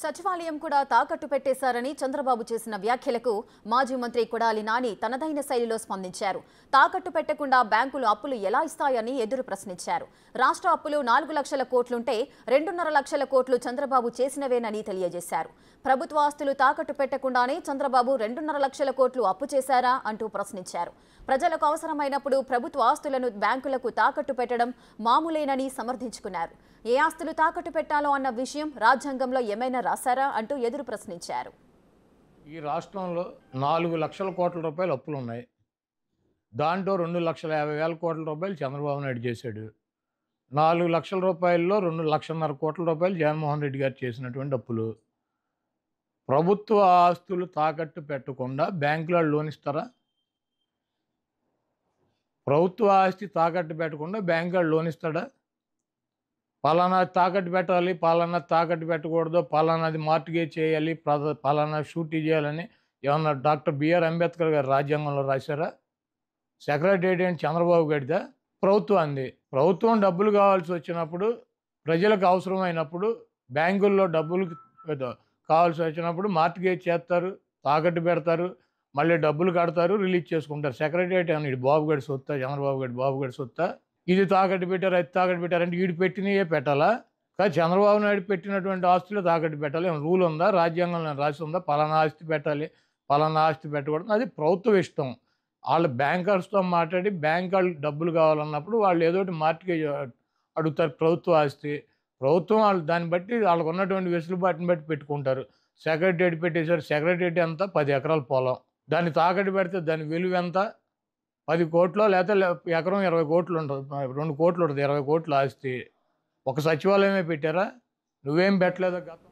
సచివాలయం కూడా తాకట్టు పెట్టేశారని చంద్రబాబు చేసిన వ్యాఖ్యలకు మాజీ మంత్రి కొడాలి నాని తనదైన శైలిలో స్పందించారు. తాకట్టు పెట్టకుండా బ్యాంకులు అప్పులు ఎలా ఇస్తాయని ఎదురు ప్రశ్నించారు. రాష్ట్ర అప్పులు 4 లక్షల కోట్లుంటే 2.5 లక్షల కోట్లు చంద్రబాబు చేసినవేనని తెలియజేశారు. ప్రభుత్వ ఆస్తులు తాకట్టు పెట్టకుండానే చంద్రబాబు 2.5 లక్షల కోట్లు అప్పు చేశారా అంటూ ప్రశ్నించారు. ప్రజలకు అవసరమైనప్పుడు ప్రభుత్వ ఆస్తులను బ్యాంకులకు తాకట్టు పెట్టడం మామూలేనని సమర్థించుకున్నారు. ఏ ఆస్తులు తాకట్టు పెట్టాలో అన్న విషయం రాజ్యాంగంలో ఏమైనా రాశారా అంటూ ఎదురు ప్రశ్నించారు. ఈ రాష్ట్రంలో 4 లక్షల కోట్ల రూపాయలు అప్పులు ఉన్నాయి. దాంట్లో 2,50,000 కోట్ల రూపాయలు చంద్రబాబు నాయుడు చేశాడు. 4 లక్షల రూపాయల్లో 2,50,000 కోట్ల రూపాయలు జగన్మోహన్ రెడ్డి గారు చేసినటువంటి అప్పులు. ప్రభుత్వ ఆస్తులు తాకట్టు పెట్టకుండా బ్యాంకులో లోన్ ఇస్తారా? ప్రభుత్వ ఆస్తి తాకట్టు పెట్టకుండా బ్యాంకులో లోన్ ఇస్తాడా? పలానా తాకట్టు పెట్టాలి, పలానా తాకట్టు పెట్టకూడదు, పలానాది మార్టిగేజ్ చేయాలి, పలానా షూటీ చేయాలని ఏమన్నా డాక్టర్ బిఆర్ అంబేద్కర్ గారు రాజ్యాంగంలో రాశారా? సెక్రటేరియట్ ఏంటి చంద్రబాబు గడిదా? ప్రభుత్వం అంది. ప్రభుత్వం డబ్బులు కావాల్సి వచ్చినప్పుడు, ప్రజలకు అవసరమైనప్పుడు, బ్యాంకుల్లో డబ్బులు కావాల్సి వచ్చినప్పుడు మార్టిగేజ్ చేస్తారు, తాకట్టు పెడతారు, మళ్ళీ డబ్బులు కడతారు, రిలీజ్ చేసుకుంటారు. సెక్రటేరియట్ అని ఇది బాబు గడి సొత్తా, చంద్రబాబు గడి సొత్తా? ఇది తాకట్టు పెట్టారు, అది తాకట్టు పెట్టారంటే వీడు పెట్టినయే పెట్టాలా? కానీ చంద్రబాబు నాయుడు పెట్టినటువంటి ఆస్తులు తాకట్టు పెట్టాలి. ఏమైనా రూల్ ఉందా? రాజ్యాంగంలో రాసి ఉందా? పలానా ఆస్తి పెట్టాలి, పలానా ఆస్తి పెట్టకూడదు? అది ప్రభుత్వం ఇష్టం. వాళ్ళు బ్యాంకర్స్తో మాట్లాడి బ్యాంక్ వాళ్ళు డబ్బులు కావాలన్నప్పుడు వాళ్ళు ఏదో ఒకటి మార్టిగేజ్ అడుగుతారు. ప్రభుత్వ ఆస్తి ప్రభుత్వం వాళ్ళు దాన్ని బట్టి వాళ్ళకు ఉన్నటువంటి వెసులుబాటుని బట్టి పెట్టుకుంటారు. సెక్రటేరియట్ పెట్టేశారు. సెక్రటేరియట్ ఎంత? 10 ఎకరాల పొలం. దాన్ని తాకట్టు పెడితే దాని విలువ ఎంత? 10 కోట్లు, లేకపోతే ఎకరం 20 కోట్లు ఉంటుంది, 2 కోట్లు ఉంటుంది, 20 కోట్ల ఆస్తి. ఒక సచివాలయమే పెట్టారా? నువ్వేం పెట్టలేదా గతం?